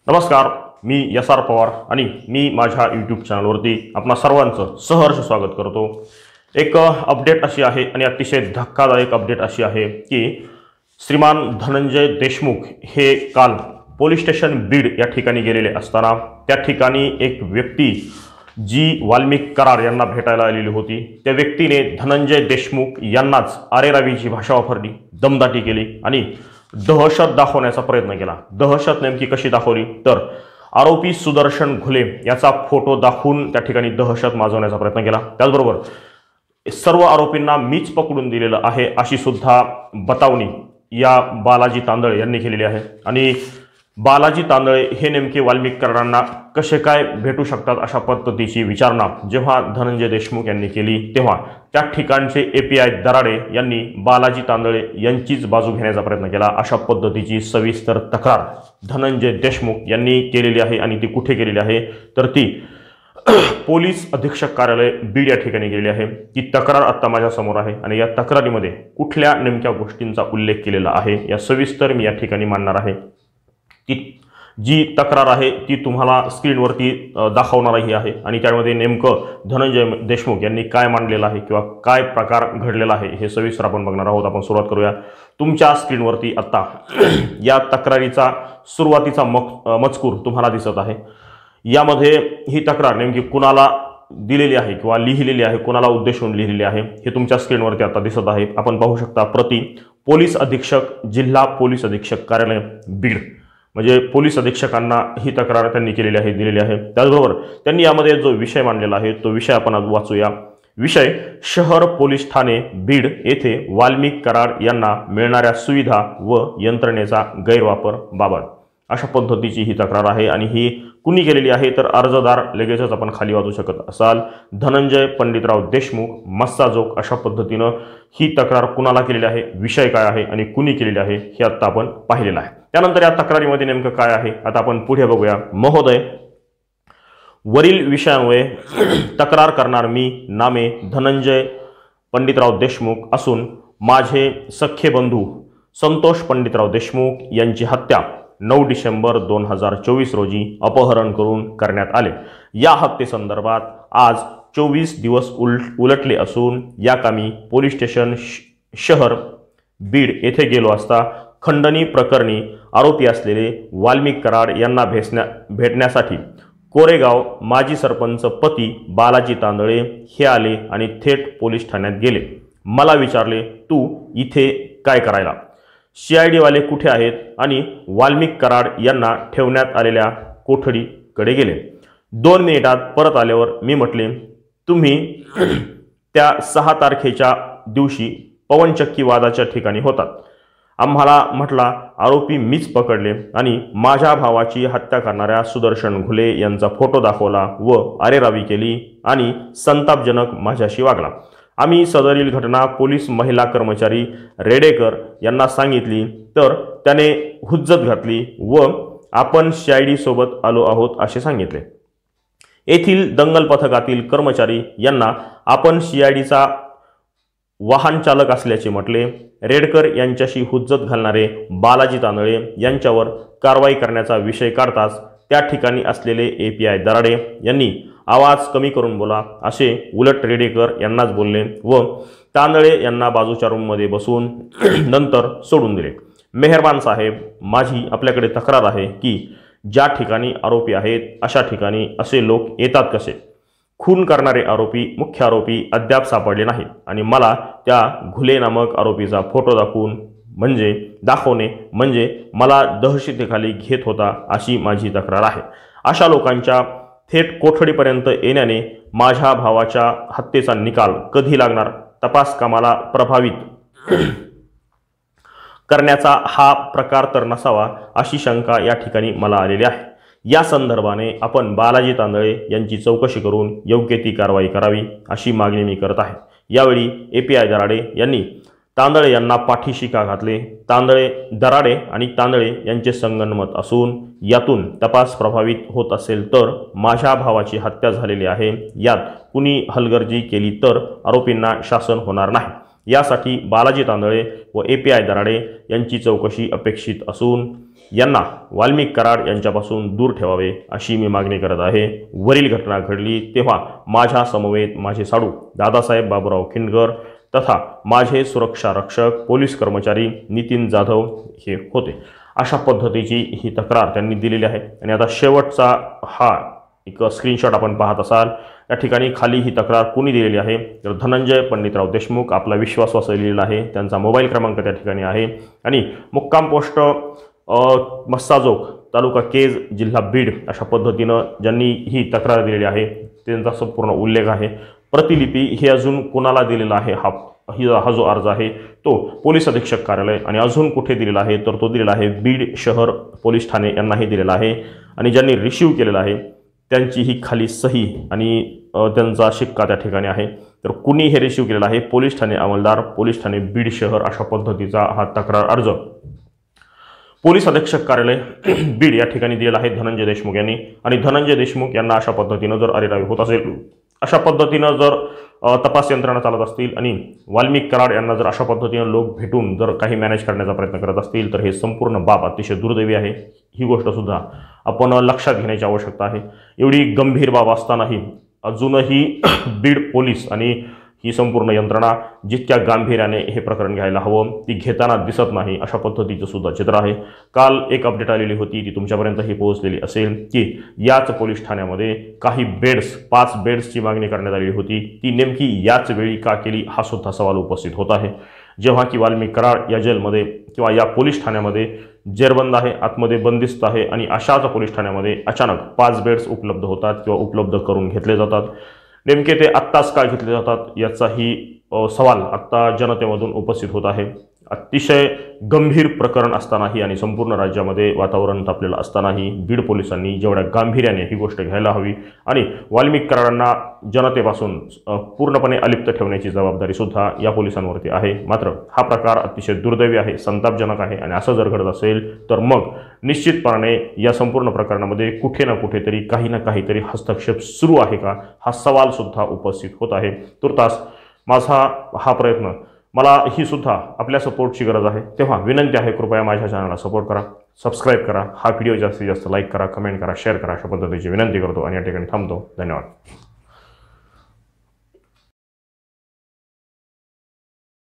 नमस्कार, मी एस.आर. पवार आणि मी माझ्या यूट्यूब चॅनलवरती आपणा सर्वांचं सहर्ष स्वागत करतो। एक अपडेट अशी आहे आणि अतिशय धक्कादायक अपडेट अशी आहे की श्रीमान धनंजय देशमुख हे काल पोलीस स्टेशन बीड या ठिकाणी गेलेले असताना त्या ठिकाणी एक व्यक्ती जी वाल्मिक कराड यांना भेटायला आलेली होती, त्या व्यक्तीने धनंजय देशमुख यांनाच आरेरावीची भाषा वापरली, दमदाटी केली आणि दहशत दाखवण्याचा प्रयत्न केला। दहशत नेमकी कशी दाखवली तर आरोपी सुदर्शन घुले याचा फोटो दाखवून त्या ठिकाणी दहशत माजवण्याचा प्रयत्न केला। त्याचबरोबर सर्व आरोपींना मीच पकडून दिलेलं आहे अशी सुद्धा बतावणी या बालाजी तांदळे यांनी केलेली आहे। आणि बालाजी तांदळे हे नेमके वाल्मिक कराडांना कसे काय भेटू शकतात अशा पद्धतीची विचारणा जेव्हा धनंजय देशमुख यांनी केली तेव्हा त्या ठिकाणचे एपीआय दराडे यांनी बालाजी तांदळे यांचीच बाजू घेण्याचा प्रयत्न केला। अशा पद्धतीची सविस्तर तक्रार धनंजय देशमुख यांनी केलेली आहे आणि ती कुठे केलेली आहे तर ती पोलीस अधीक्षक कार्यालय बीड या ठिकाणी गेलेली आहे। ती तक्रार आता माझ्या समोर आहे आणि या तक्रारीमध्ये कुठल्या नेमक्या गोष्टींचा उल्लेख केलेला आहे या सविस्तर मी या ठिकाणी मांडणार आहे। ती जी तक्रार आहे ती तुम्हाला स्क्रीनवरती दाखवणारही आहे आणि त्यामध्ये नेमकं धनंजय देशमुख यांनी काय मांडलेलं आहे किंवा काय प्रकार घडलेला आहे हे सविस्तर आपण बघणार आहोत। आपण सुरुवात करूया। तुमच्या स्क्रीनवरती आता या तक्रारीचा सुरुवातीचा मजकूर तुम्हाला दिसत आहे। यामध्ये ही तक्रार नेमकी कुणाला दिलेली आहे किंवा लिहिलेली आहे, कुणाला उद्देशून लिहिलेली आहे हे तुमच्या स्क्रीनवरती आता दिसत आहे। आपण पाहू शकता प्रति पोलीस अधीक्षक जिल्हा पोलीस अधीक्षक कार्यालय बीड, म्हणजे पोलीस अधीक्षकांना ही तक्रार त्यांनी केलेली आहे, दिलेली आहे। त्याचबरोबर त्यांनी यामध्ये जो विषय मांडलेला आहे तो विषय आपण आज वाचूया। विषय शहर पोलीस ठाणे बीड येथे वाल्मिक कराड यांना मिळणाऱ्या सुविधा व यंत्रणेचा गैरवापर बाबत अशा पद्धतीची ही तक्रार आहे। आणि ही कुणी केलेली आहे तर अर्जदार लगेचच आपण खाली वाचू शकत असाल, धनंजय पंडितराव देशमुख मस्साजोग अशा पद्धतीनं ही तक्रार कुणाला केलेली आहे, विषय काय आहे आणि कुणी केलेली आहे हे आता आपण पाहिलेलं आहे। त्यानंतर या तक्रारीमध्ये नेमकं काय आहे आता आपण पुढे बघूया। महोदय, वरील विषयान्वये तक्रार करणार मी नामे धनंजय पंडितराव देशमुख असून माझे सख्खे बंधू संतोष पंडितराव देशमुख यांची हत्या 9 डिसेंबर 2024 रोजी अपहरण करून करण्यात आले। या हत्येसंदर्भात आज 24 दिवस उलटले असून या कामी पोलीस स्टेशन शहर बीड येथे गेलो असता खंडणी प्रकरणी आरोपी असलेले वाल्मिक कराड यांना भेटण्यासाठी कोरेगाव माजी सरपंच पती बालाजी तांदळे हे आले आणि थेट पोलीस ठाण्यात गेले। मला विचारले, तू इथे काय करायला? CID वाले कुठे आहेत? आणि वाल्मिक कराड यांना ठेवण्यात आलेल्या कोठडीकडे गेले। 2 मिनिटात परत आल्यावर मी म्हटले, तुम्ही त्या 6 तारखेच्या दिवशी पवनचक्की वादाच्या ठिकाणी होतात। आम्हाला म्हटला आरोपी मीच पकडले आणि माझ्या भावाची हत्या करणाऱ्या सुदर्शन घुले यांचा फोटो दाखवला व आरेरावी केली आणि संतापजनक माझ्याशी वागला। आम्ही सदरील घटना पोलीस महिला कर्मचारी रेडेकर यांना सांगितली तर त्याने हुज्जत घातली व आपण CID सोबत आलो आहोत असे सांगितले। येथील दंगल पथकातील कर्मचारी यांना आपण CIDचा वाहन चालक असल्याचे म्हटले। रेडकर यांच्याशी हुज्जत घालणारे बालाजी तांदळे यांच्यावर कारवाई करण्याचा विषय काढताच त्या ठिकाणी असलेले एपीआय दराडे यांनी आवाज कमी करून बोला असे उलट रेडेकर यांनाच बोलले व तांदळे यांना बाजूच्या रूममध्ये बसून नंतर सोडून दिले। मेहरबान साहेब, माझी आपल्याकडे तक्रार आहे की ज्या ठिकाणी आरोपी आहेत अशा ठिकाणी असे लोक येतात कसे? खून करणारे आरोपी मुख्य आरोपी अद्याप सापडले नाहीत आणि मला त्या घुले नामक आरोपीचा फोटो दाखवणे म्हणजे मला दहशतीखाली घेत होता अशी माझी तक्रार आहे। अशा लोकांच्या थेट कोठडीपर्यंत येण्याने माझ्या भावाच्या हत्येचा निकाल कधी लागणार? तपास कामाला प्रभावित करण्याचा हा प्रकार तर नसावा अशी शंका या ठिकाणी मला आलेली आहे। या संदर्भाने आपण बालाजी तांदळे यांची चौकशी करून योग्य ती कारवाई करावी अशी मागणी मी करत आहे। यावेळी एपीआय दराडे यांनी तांदळे यांना पाठीशी का घातले? दराडे आणि तांदळे यांचे संगनमत असून यातून तपास प्रभावित होत असेल तर माझ्या भावाची हत्या झालेली आहे, यात कुणी हलगर्जी केली तर आरोपींना शासन होणार नाही। यासाठी बालाजी तांदळे व एपीआय दराडे यांची चौकशी अपेक्षित असून यांना वाल्मिक कराड यांच्यापासून दूर ठेवावे अशी मी मागणी करत आहे। वरील घटना घडली तेव्हा माझ्या समवेत माझे साडू दादासाहेब बाबूराव खिंडगर तथा माझे सुरक्षा रक्षक पोलीस कर्मचारी नितीन जाधव हे होते। अशा पद्धतीची ही तक्रार त्यांनी दिलेली आहे। आणि आता शेवटचा हा एक स्क्रीनशॉट आपण पाहत असाल, या ठिकाणी खाली ही तक्रार कोणी दिलेली आहे तर धनंजय पंडितराव देशमुख आपला विश्वास लिहिलेला आहे, त्यांचा मोबाईल क्रमांक त्या ठिकाणी आहे आणि मुक्काम पोस्ट मस्साजोग तालुका केज जिल्हा बीड अशा पद्धतीनं ज्यांनी ही तक्रार दिलेली आहे त्यांचा संपूर्ण उल्लेख आहे। प्रतिलिपी हे अजून कोणाला दिलेला आहे हा जो अर्ज आहे तो पोलीस अधीक्षक कार्यालय आणि अजून कुठे दिलेला आहे तर तो दिलेला आहे बीड शहर पोलीस ठाणे यांनाही दिलेला आहे। आणि ज्यांनी रिसीव्ह केलेला आहे त्यांची ही खाली सही आणि त्यांचा शिक्का त्या ठिकाणी आहे। तर कुणी हे रिसीव्ह केलेला आहे पोलीस ठाणे अंमलदार पोलीस ठाणे बीड शहर अशा पद्धतीचा हा तक्रार अर्ज पोलीस अधीक्षक कार्यालय बीड या ठिकाणी दिलेला आहे धनंजय देशमुख यांनी। आणि धनंजय देशमुख यांना अशा पद्धतीनं जर अरेरावी होत असेल, अशा पद्धतीनं जर तपास यंत्रणा चालत असतील आणि वाल्मिक कराड यांना जर अशा पद्धतीनं लोक भेटून जर काही मॅनेज करण्याचा प्रयत्न करत असतील तर हे संपूर्ण बाब अतिशय दुर्दैवी आहे। ही गोष्ट सुद्धा आपण लक्षात घेण्याची आवश्यकता आहे। एवढी गंभीर बाब असतानाही अजूनही बीड पोलीस आणि ही संपूर्ण यंत्रणा जितक्या गांभीर्याने हे प्रकरण घ्यायला हवं ती घेताना दिसत नाही अशा पद्धतीचं सुद्धा चित्र आहे। काल एक अपडेट आलेली होती ती तुमच्यापर्यंतही पोहोचलेली असेल की याच पोलीस ठाण्यामध्ये काही बेड्स 5 बेड्सची मागणी करण्यात आलेली होती, ती नेमकी याच वेळी का केली हा सुद्धा सवाल उपस्थित होत आहे। जेव्हा की वाल्मिक कराड या जेलमध्ये किंवा या पोलीस ठाण्यामध्ये जेरबंद आहे, आतमध्ये बंदिस्त आहे आणि अशाच पोलीस ठाण्यामध्ये अचानक 5 बेड्स उपलब्ध होतात किंवा उपलब्ध करून घेतले जातात। नेमके ते आत्ताच का घेतले जातात याचाही सवाल आत्ता जनतेमधून उपस्थित होत आहे। अतिशय गंभीर प्रकरण असतानाही आणि संपूर्ण राज्यामध्ये वातावरण तापलेलं असतानाही बीड पोलिसांनी जेवढ्या गांभीर्याने ही गोष्ट घ्यायला हवी आणि वाल्मिक कराडांना जनतेपासून पूर्णपणे अलिप्त ठेवण्याची जबाबदारी सुद्धा या पोलिसांवरती आहे। मात्र हा प्रकार अतिशय दुर्दैवी आहे, संतापजनक आहे आणि असं जर घडत असेल तर मग निश्चितपणे या संपूर्ण प्रकरणामध्ये कुठे ना कुठेतरी काही ना काहीतरी हस्तक्षेप सुरू आहे का हा सवाल सुद्धा उपस्थित होत आहे। तुर्तास माझा हा प्रयत्न मला ही सुद्धा आपल्या सपोर्टची गरज आहे, तेव्हा विनंती आहे कृपया माझ्या चॅनलला सपोर्ट करा, सबस्क्राईब करा, हा व्हिडिओ जास्तीत जास्त लाईक करा, कमेंट करा, शेअर करा अशा पद्धतीची विनंती करतो आणि या ठिकाणी थांबतो। धन्यवाद।